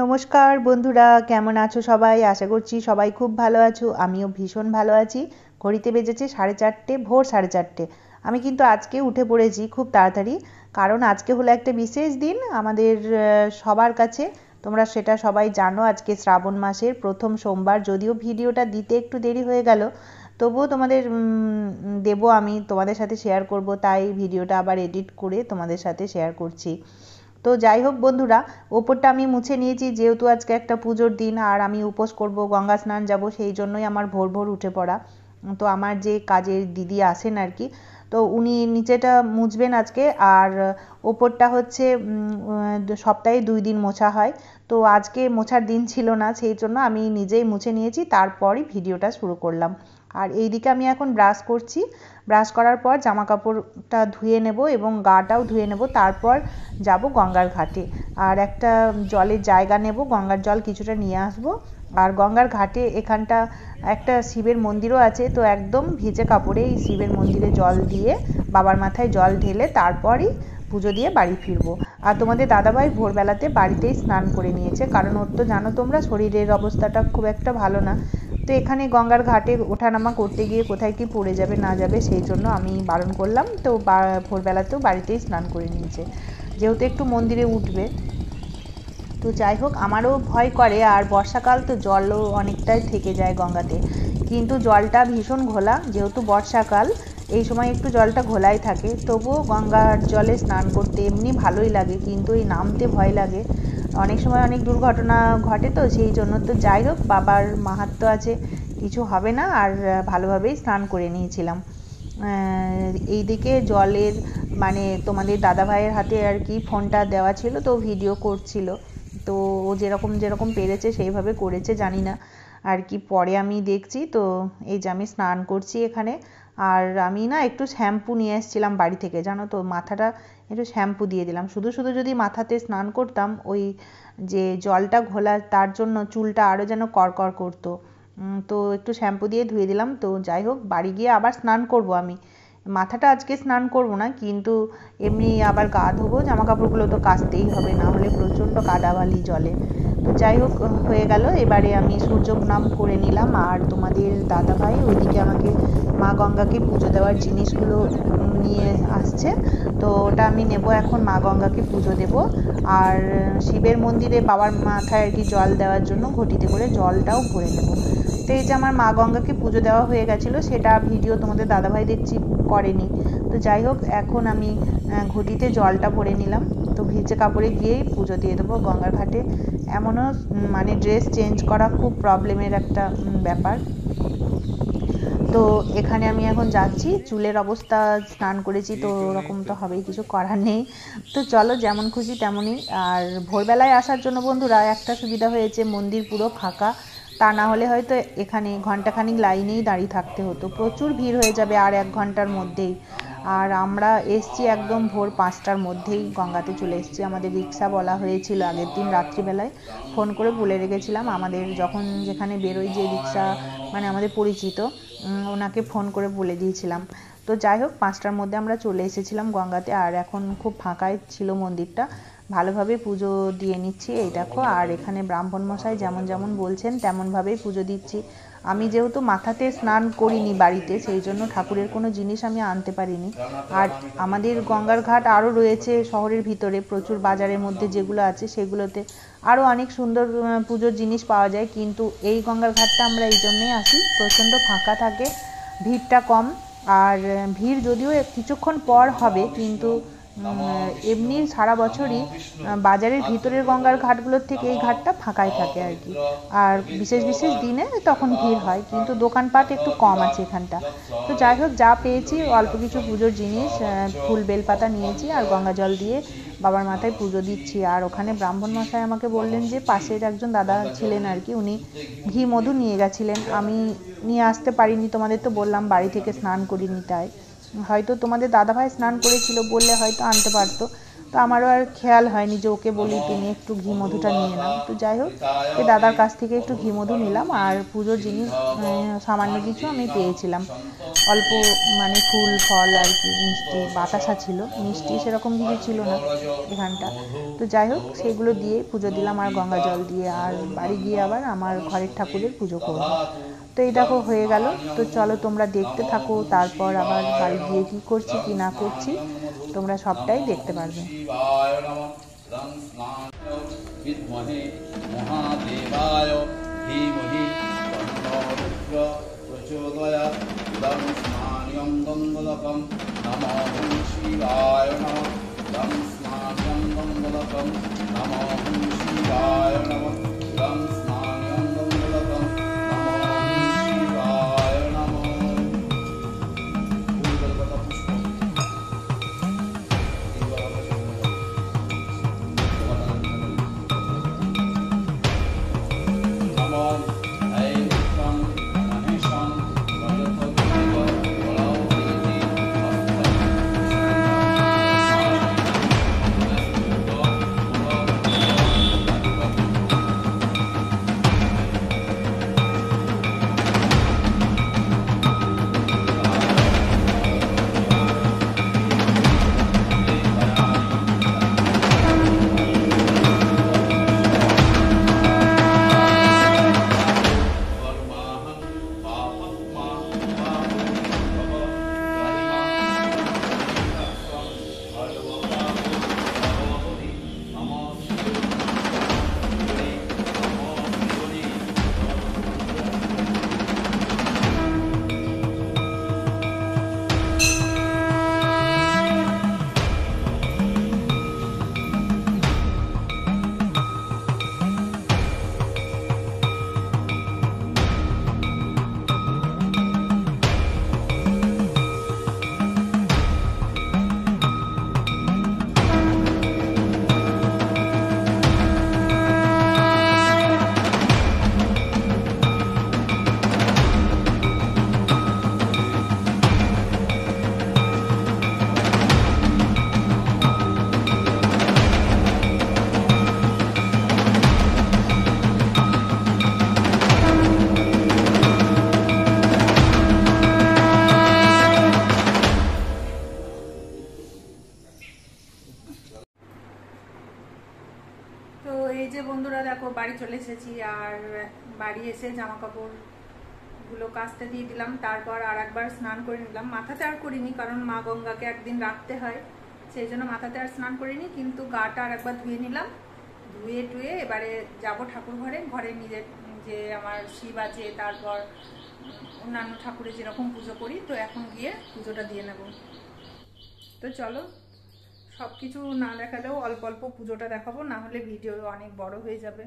নমস্কার বন্ধুরা, কেমন আছো সবাই? আশা করছি সবাই খুব ভালো আছো। আমিও ভীষণ ভালো আছি। ঘড়িতে বেজেছে 4:30, ভোর 4:30। আমি কিন্তু আজকে উঠে পড়েছি খুব তাড়াতাড়ি, কারণ আজকে হলো একটা বিশেষ দিন আমাদের সবার কাছে। তোমরা সেটা সবাই জানো, আজকে শ্রাবণ মাসের প্রথম সোমবার। যদিও ভিডিওটা দিতে একটু দেরি হয়ে গেল, তবুও তোমাদের দেবো, আমি তোমাদের সাথে শেয়ার করব, তাই ভিডিওটা আবার এডিট করে তোমাদের সাথে শেয়ার করছি। তো যাই হোক বন্ধুরা, ওপরটা আমি মুছে নিয়েছি, যেহেতু আজকে একটা পুজোর দিন আর আমি উপোস করব, গঙ্গা স্নান যাব, সেই জন্যই আমার ভোর ভোর উঠে পড়া। তো আমার যে কাজের দিদি আসেন আর কি, তো উনি নিচেটা মুছবেন আজকে, আর ওপরটা হচ্ছে সপ্তাহে 2 দিন মোছা হয়। তো আজকে মোছার দিন ছিল না, সেই জন্য আমি নিজেই মুছে নিয়েছি, তারপরই ভিডিওটা শুরু করলাম। আর এইদিকে আমি এখন ব্রাশ করছি। ব্রাশ করার পর জামা কাপড়টা ধুয়ে নেব এবং গাটাও ধুয়ে নেব, তারপর যাব গঙ্গার ঘাটে। আর একটা জলের জায়গা নেব, গঙ্গার জল কিছুটা নিয়ে আসব। আর গঙ্গার ঘাটে এখানটা একটা শিবের মন্দিরও আছে, তো একদম ভিজে কাপড়ে এই শিবের মন্দিরে জল দিয়ে, বাবার মাথায় জল ঢেলে তারপরই পুজো দিয়ে বাড়ি ফিরবো। আর তোমাদের দাদাভাই ভোরবেলাতে বাড়িতেই স্নান করে নিয়েছে, কারণ ওর তো জানো তোমরা, শরীরের অবস্থাটা খুব একটা ভালো না। তো এখানে গঙ্গার ঘাটে ওঠানামা করতে গিয়ে কোথায় কি পড়ে যাবে না যাবে, সেই জন্য আমি বারণ করলাম। তো ভোরবেলাতেও বাড়িতেই স্নান করে নিয়েছে, যেহেতু একটু মন্দিরে উঠবে। তো যাই হোক, আমারও ভয় করে, আর বর্ষাকাল তো জলও অনেকটাই থেকে যায় গঙ্গাতে, কিন্তু জলটা ভীষণ ঘোলা, যেহেতু বর্ষাকাল এই সময় একটু জলটা ঘোলাই থাকে। তবুও গঙ্গার জলে স্নান করতে এমনি ভালোই লাগে, কিন্তু এই নামতে ভয় লাগে, অনেক সময় অনেক দুর্ঘটনা ঘটে, তো সেই জন্য। তো যাই হোক, বাবার মাহাত্ম্য আছে, কিছু হবে না। আর ভালোভাবেই স্নান করে নিয়েছিলাম। এইদিকে জলের মানে তোমাদের দাদাভাইয়ের হাতে আর কি ফোনটা দেওয়া ছিল, তো ভিডিও করছিল। তো ও যেরকম যেরকম পেরেছে সেইভাবে করেছে, জানি না আর কি। পরে আমি দেখছি, তো এই যে আমি স্নান করছি এখানে। আর আমি না একটু শ্যাম্পু নিয়ে এসেছিলাম বাড়ি থেকে, জানো তো, মাথাটা একটু শ্যাম্পু দিয়ে দিলাম। শুধু শুধু যদি মাথাতে স্নান করতাম, ওই যে জলটা ঘোলা, তার জন্য চুলটা আরও যেন কড়কড় করতো। তো একটু শ্যাম্পু দিয়ে ধুয়ে দিলাম। তো যাই হোক, বাড়ি গিয়ে আবার স্নান করব আমি। মাথাটা আজকে স্নান করব না, কিন্তু এমনি আবার গা ধোবো, জামা কাপড়গুলো তো কাচতেই হবে, না হলে প্রচণ্ড কাদাবালি জলে। তো যাই হোক, হয়ে গেল। এবারে আমি সূর্য প্রণাম করে নিলাম, আর তোমাদের দাদাভাই ওইদিকে আমাকে মা গঙ্গাকে পুজো দেওয়ার জিনিসগুলো নিয়ে আসছে। তো ওটা আমি নেব এখন, মা গঙ্গাকে পুজো দেব। আর শিবের মন্দিরে বাবার মাথায় আর কি জল দেওয়ার জন্য ঘটিতে করে জলটাও ভরে নেব। তো এই যে আমার মা গঙ্গাকে পুজো দেওয়া হয়ে গেছিলো, সেটা ভিডিও তোমাদের দাদাভাই দেখছি করেনি। তো যাই হোক, এখন আমি ঘটিতে জলটা ভরে নিলাম। তো ভিজে কাপড়ে গিয়েই পুজো দিয়ে দেবো গঙ্গার ঘাটে। এমনও মানে ড্রেস চেঞ্জ করা খুব প্রবলেমের একটা ব্যাপার। তো এখানে আমি এখন যাচ্ছি, চুলের অবস্থা, স্নান করেছি তো ওরকম তো হবেই, কিছু করার নেই। তো চলো, যেমন খুশি তেমনই। আর ভোরবেলায় আসার জন্য বন্ধুরা একটা সুবিধা হয়েছে, মন্দির পুরো ফাঁকা। তা না হলে হয়তো এখানে ঘন্টাখানিক লাইনেই দাঁড়িয়ে থাকতে হতো, প্রচুর ভিড় হয়ে যাবে আর 1 ঘন্টার মধ্যেই। আর আমরা এসছি একদম ভোর 5টার মধ্যেই, গঙ্গাতে চলে এসছি। আমাদের রিক্সা বলা হয়েছিল আগের দিন রাত্রিবেলায়, ফোন করে বলে রেখেছিলাম, আমাদের যখন যেখানে বেরোই যে রিক্সা, মানে আমাদের পরিচিত, ওনাকে ফোন করে বলে দিয়েছিলাম। তো যাই হোক, 5টার মধ্যে আমরা চলে এসেছিলাম গঙ্গাতে। আর এখন খুব ফাঁকাই ছিল মন্দিরটা, ভালোভাবে পুজো দিয়ে নিচ্ছি। এই দেখো, আর এখানে ব্রাহ্মণ মশাই যেমন যেমন বলছেন তেমনভাবেই পুজো দিচ্ছি। আমি যেহেতু মাথাতে স্নান করিনি বাড়িতে, সেই জন্য ঠাকুরের কোনো জিনিস আমি আনতে পারিনি। আর আমাদের গঙ্গার ঘাট আরও রয়েছে শহরের ভিতরে, প্রচুর বাজারের মধ্যে যেগুলো আছে সেগুলোতে আরও অনেক সুন্দর পুজোর জিনিস পাওয়া যায়, কিন্তু এই গঙ্গার ঘাটটা আমরা এই জন্যেই আসি, প্রচণ্ড ফাঁকা থাকে, ভিড়টা কম। আর ভিড় যদিও কিছুক্ষণ পর হবে, কিন্তু এমনি সারা বছরই বাজারের ভিতরের গঙ্গার ঘাটগুলোর থেকে এই ঘাটটা ফাঁকাই থাকে আর কি। আর বিশেষ বিশেষ দিনে তখন ভিড় হয়, কিন্তু দোকানপাট একটু কম আছে এখানটা। তো যাই হোক, যা পেয়েছি অল্প কিছু পুজোর জিনিস, ফুল বেলপাতা নিয়েছি, আর গঙ্গা জল দিয়ে বাবার মাথায় পুজো দিচ্ছি। আর ওখানে ব্রাহ্মণ মশাই আমাকে বললেন যে পাশের একজন দাদা ছিলেন আর কি, উনি ঘি মধু নিয়ে গেছিলেন, আমি নিয়ে আসতে পারিনি, তোমাদের তো বললাম বাড়ি থেকে স্নান করিনি, তাই হয়তো তোমাদের দাদাভাই স্নান করেছিল বললে হয়তো আনতে পারতো। তো আমারও আর খেয়াল হয়নি যে ওকে বলি তুমি একটু ঘি মধুটা নিয়ে নাও। তো যাই হোক, এই দাদার কাছ থেকে একটু ঘি মধু নিলাম, আর পুজোর জিনিস সামান্য কিছু আমি পেয়েছিলাম, অল্প মানে ফুল ফল আর কি, মিষ্টি বাতাসা ছিল, মিষ্টি সেরকম কিছু ছিল না এখানটা। তো যাই হোক, সেগুলো দিয়ে পুজো দিলাম আর গঙ্গা জল দিয়ে, আর বাড়ি গিয়ে আবার আমার ঘরের ঠাকুরের পুজো করব। তো এই দেখো হয়ে গেল। তো চলো তোমরা দেখতে থাকো, তারপর আবার বাড়ি গিয়ে কী করছি কি না করছি তোমরা সবটাই দেখতে পারবে। তো এই যে বন্ধুরা দেখো বাড়ি চলে এসেছি, আর বাড়ি এসে জামা কাপড়গুলো কাচতে দিয়ে দিলাম, তারপর আর একবার স্নান করে নিলাম। মাথাতে আর করিনি, কারণ মা গঙ্গাকে একদিন রাখতে হয়, সেই জন্য মাথাতে আর স্নান করিনি, কিন্তু গাটা আর একবার ধুয়ে নিলাম। ধুয়ে টুয়ে এবারে যাব ঠাকুর ঘরে। ঘরে নিজের যে আমার শিব আছে, তারপর অন্যান্য ঠাকুরের যেরকম পুজো করি, তো এখন গিয়ে পুজোটা দিয়ে নেব। তো চলো, সব কিছু না দেখালেও অল্প অল্প পুজোটা দেখাবো, না হলে ভিডিও অনেক বড় হয়ে যাবে।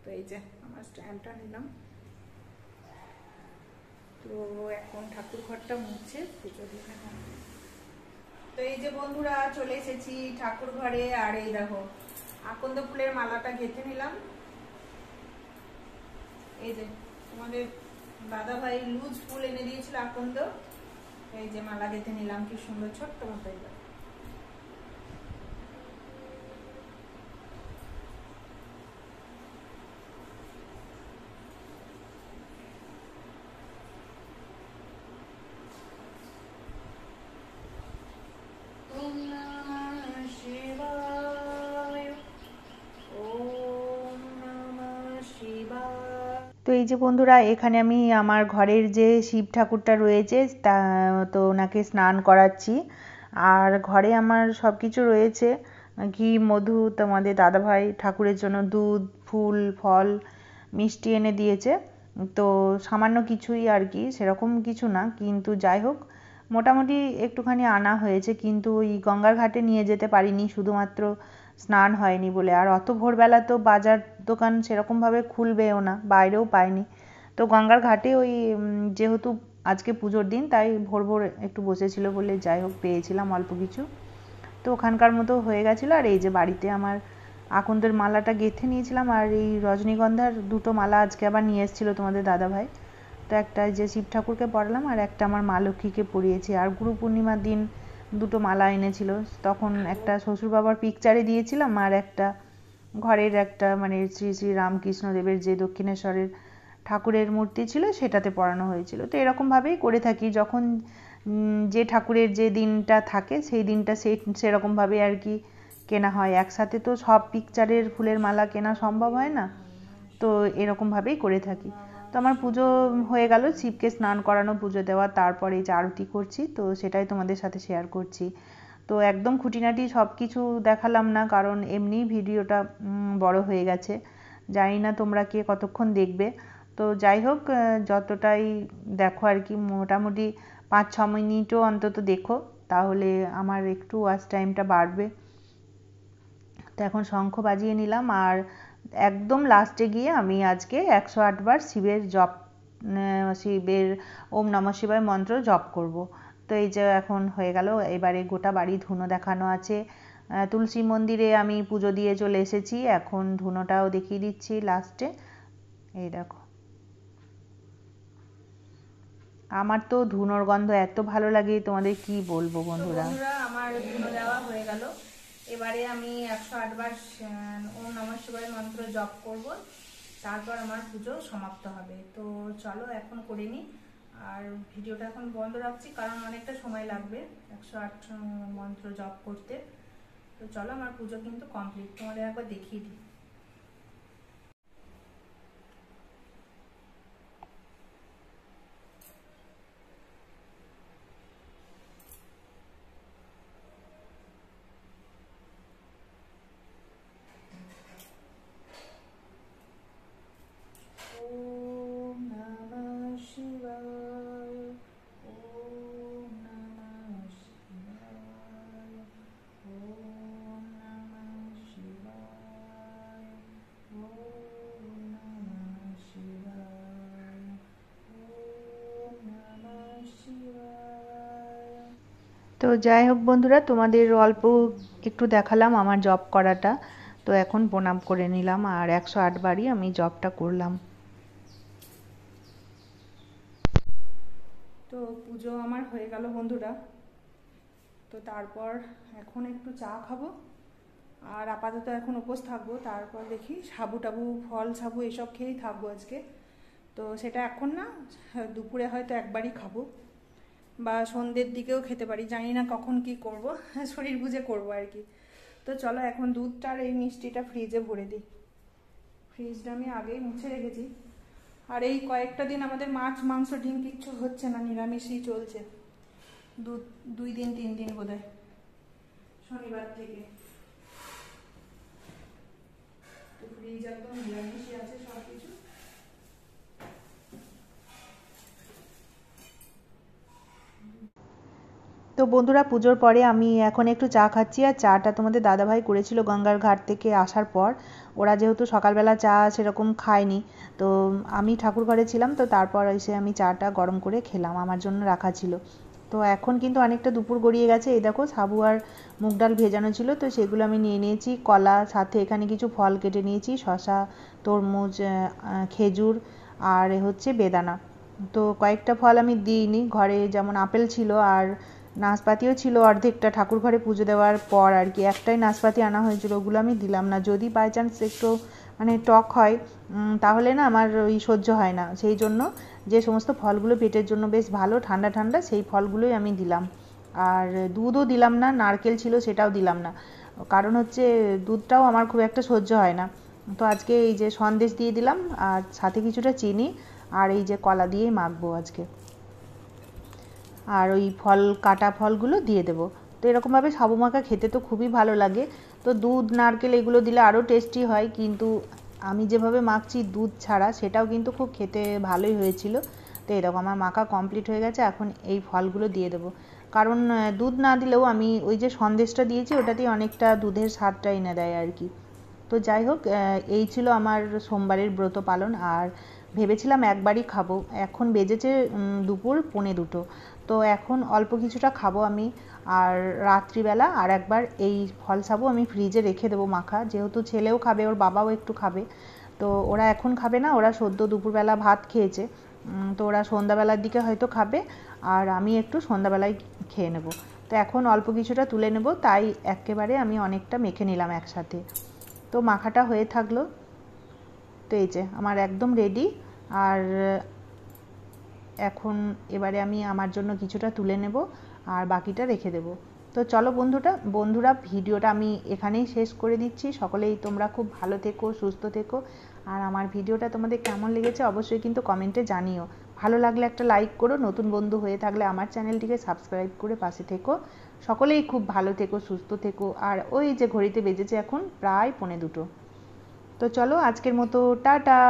তো এই যে আমার স্ট্যান্ডটা নিলাম। তো এখন ঠাকুর ঘরটা মুছে পুজো দিয়ে নেব। তো এই যে বন্ধুরা চলে এসেছি ঠাকুর ঘরে, আর এই দেখো আকন্দ ফুলের মালাটা গেঁথে নিলাম। এই যে তোমাদের দাদা ভাই লুজ ফুল এনে দিয়েছিল আকন্দ, এই যে মালা গেঁথে নিলাম, কি সুন্দর ছোট্ট মতো। তো এই যে বন্ধুরা, এখানে আমি আমার ঘরের যে শিব ঠাকুরটা রয়েছে তা তো ওনাকে স্নান করাচ্ছি, আর ঘরে আমার সব কিছু রয়েছে, ঘি মধু, তোমাদের দাদাভাই ঠাকুরের জন্য দুধ ফুল ফল মিষ্টি এনে দিয়েছে। তো সামান্য কিছুই আর কি, সেরকম কিছু না, কিন্তু যাই হোক মোটামুটি একটুখানি আনা হয়েছে, কিন্তু ওই গঙ্গার ঘাটে নিয়ে যেতে পারিনি, শুধুমাত্র স্নান হয়নি বলে। আর অত ভোরবেলা তো বাজার দোকান সেরকমভাবে খুলবেও না, বাইরেও পাইনি। তো গঙ্গার ঘাটে ওই যেহেতু আজকে পুজোর দিন, তাই ভোর ভোর একটু বসেছিল বলে যাই হোক পেয়েছিলাম অল্প কিছু, তো ওখানকার মতো হয়ে গেছিলো। আর এই যে বাড়িতে আমার আকন্দের মালাটা গেঁথে নিয়েছিলাম, আর এই রজনীগন্ধার দুটো মালা আজকে আবার নিয়ে এসেছিলো তোমাদের দাদাভাই। তো একটা যে শিব ঠাকুরকে পরালাম, আর একটা আমার মা লক্ষ্মীকে পরিয়েছি। আর গুরু পূর্ণিমার দিন দুটো মালা এনেছিল। তখন একটা শ্বশুর বাবার পিকচারে দিয়েছিলাম, আর একটা ঘরের একটা মানে শ্রী শ্রী রামকৃষ্ণদেবের যে দক্ষিণেশ্বরের ঠাকুরের মূর্তি ছিল সেটাতে পরানো হয়েছিল। তো এরকমভাবেই করে থাকি, যখন যে ঠাকুরের যে দিনটা থাকে সেই দিনটা সেরকমভাবে আর কি কেনা হয়। একসাথে তো সব পিকচারের ফুলের মালা কেনা সম্ভব হয় না, তো এরকমভাবেই করে থাকি। তো আমার পুজো হয়ে গেল, শিবকে স্নান করানো, পুজো দেওয়া, তারপরে এই যে আরতি করছি, তো সেটাই তোমাদের সাথে শেয়ার করছি। তো একদম খুঁটিনাটি সব কিছু দেখালাম না, কারণ এমনি ভিডিওটা বড় হয়ে গেছে। জানি না তোমরা কে কতক্ষণ দেখবে। তো যাই হোক, যতটাই দেখো আর কি, মোটামুটি 5-6 মিনিটও অন্তত দেখো, তাহলে আমার একটু ওয়াচ টাইমটা বাড়বে। তো এখন শঙ্খ বাজিয়ে নিলাম, আর একদম লাস্টে গিয়ে আমি আজকে 108 বার শিবের ওম নমঃ শিবায় মন্ত্র জপ করব। তো এই যে এখন হয়ে গেল, এবারে গোটা বাড়ি ধুনো দেখানো আছে। তুলসী মন্দিরে আমি পুজো দিয়ে চলে এসেছি, এখন ধুনোটাও দেখিয়ে দিচ্ছি লাস্টে। এই দেখো, আমার তো ধুনোর গন্ধ এত ভালো লাগে, তোমাদের কি বলবো বন্ধুরা। আমার ধুনো দেওয়া হয়ে গেল, এবারে আমি 108 বার ওম নমঃ শিবায় মন্ত্র জপ করব, তারপর আমার পুজো সমাপ্ত হবে। তো চলো এখন করে নিই, আর ভিডিওটা এখন বন্ধ রাখছি কারণ অনেকটা সময় লাগবে 108 মন্ত্র জপ করতে। তো চলো, আমার পুজো কিন্তু কমপ্লিট, তোমাদের একবার দেখিয়ে দিই। ওম নমঃ শিবায়, ওম নমঃ শিবায়, ওম নমঃ শিবায়, ওম নমঃ শিবায়, ওম নমঃ শিবায়। তো যাই হোক বন্ধুরা, তোমাদের অল্প একটু দেখালাম আমার জব করাটা। তো এখন প্রণাম করে নিলাম, আর 108 বারই আমি জবটা করলাম। তো পুজো আমার হয়ে গেল বন্ধুরা। তো তারপর এখন একটু চা খাবো, আর আপাতত এখন উপোস থাকবো। তারপর দেখি সাবু টাবু, ফল সাবু এসব খেয়েই থাকবো আজকে। তো সেটা এখন না, দুপুরে হয়তো একবারই খাবো, বা সন্ধ্যের দিকেও খেতে পারি, জানি না কখন কি করব, শরীর বুঝে করবো আর কি। তো চলো, এখন দুধটা আর এই মিষ্টিটা ফ্রিজে ভরে দিই। ফ্রিজটা আমি আগেই মুছে রেখেছি। আর এই কয়েকটা দিন আমাদের মাছ মাংস ডিম কিচ্ছু হচ্ছে না, নিরামিষই চলছে। 2 দিন 3 দিন বোধহয়, শনিবার থেকে। তো ফ্রিজ একদম নিরামিষই আছে সব কিছু। তো বন্ধুরা, পুজোর পরে আমি এখন একটু চা খাচ্ছি, আর চাটা তোমাদের দাদাভাই করেছিল গঙ্গার ঘাট থেকে আসার পর। ওরা যেহেতু সকালবেলা চা সেরকম খায়নি, তো আমি ঠাকুর ঘরে ছিলাম, তো তারপর এসে আমি চাটা গরম করে খেলাম, আমার জন্য রাখা ছিল। তো এখন কিন্তু অনেকটা দুপুর গড়িয়ে গেছে। এই দেখো, সাবু আর মুগ ডাল ভেজানো ছিল, তো সেগুলো আমি নিয়ে নিয়েছি। কলা, সাথে এখানে কিছু ফল কেটে নিয়েছি, শসা, তরমুজ, খেজুর, আর হচ্ছে বেদানা। তো কয়েকটা ফল আমি দিইনি ঘরে, যেমন আপেল ছিল, আর নাশপাতিও ছিল অর্ধেকটা, ঠাকুর ঘরে পুজো দেওয়ার পর আর কি একটাই নাশপাতি আনা হয়েছিল, ওগুলো আমি দিলাম না। যদি বাই চান্স একটু মানে টক হয়, তাহলে না আমার ওই সহ্য হয় না, সেই জন্য যে সমস্ত ফলগুলো পেটের জন্য বেশ ভালো, ঠান্ডা ঠান্ডা, সেই ফলগুলোই আমি দিলাম। আর দুধও দিলাম না, নারকেল ছিল সেটাও দিলাম না, কারণ হচ্ছে দুধটাও আমার খুব একটা সহ্য হয় না। তো আজকে এই যে সন্দেশ দিয়ে দিলাম, আর সাথে কিছুটা চিনি, আর এই যে কলা দিয়েই মাখবো আজকে, আর ওই ফল, কাটা ফলগুলো দিয়ে দেবো। তো এরকমভাবে সাবু মাখা খেতে তো খুবই ভালো লাগে। তো দুধ, নারকেল এগুলো দিলে আরও টেস্টি হয়, কিন্তু আমি যেভাবে মাখছি দুধ ছাড়া, সেটাও কিন্তু খুব খেতে ভালোই হয়েছিল। তো এরকম আমার মাখা কমপ্লিট হয়ে গেছে, এখন এই ফলগুলো দিয়ে দেবো। কারণ দুধ না দিলেও আমি ওই যে সন্দেশটা দিয়েছি, ওটাতেই অনেকটা দুধের স্বাদটা এনে দেয় আর কি। তো যাই হোক, এই ছিল আমার সোমবারের ব্রত পালন। আর ভেবেছিলাম একবারই খাবো, এখন বেজেছে দুপুর 1:45। তো এখন অল্প কিছুটা খাবো আমি, আর রাত্রিবেলা আর একবার এই ফল সাবু আমি ফ্রিজে রেখে দেবো মাখা, যেহেতু ছেলেও খাবে, ওর বাবাও একটু খাবে। তো ওরা এখন খাবে না, ওরা সদ্য দুপুরবেলা ভাত খেয়েছে, তো ওরা সন্ধ্যাবেলার দিকে হয়তো খাবে, আর আমি একটু সন্ধ্যাবেলায় খেয়ে নেব। তো এখন অল্প কিছুটা তুলে নেব, তাই একেবারে আমি অনেকটা মেখে নিলাম একসাথে। তো মাখাটা হয়ে থাকলো। তো এই যে আমার একদম রেডি। আর এখন এবারে আমি আমার জন্য কিছুটা তুলে নেব আর বাকিটা রেখে দেব। তো চলো বন্ধুরা ভিডিওটা আমি এখানেই শেষ করে দিচ্ছি। সকলেই তোমরা খুব ভালো থেকো, সুস্থ থেকো। আর আমার ভিডিওটা তোমাদের কেমন লেগেছে অবশ্যই কিন্তু কমেন্টে জানিও। ভালো লাগলে একটা লাইক করো, নতুন বন্ধু হয়ে থাকলে আমার চ্যানেলটিকে সাবস্ক্রাইব করে পাশে থেকো। সকলেই খুব ভালো থেকো, সুস্থ থেকো। আর ওই যে ঘড়িতে বেজেছে এখন প্রায় 1:45। তো চলো আজকের মতো টাটা।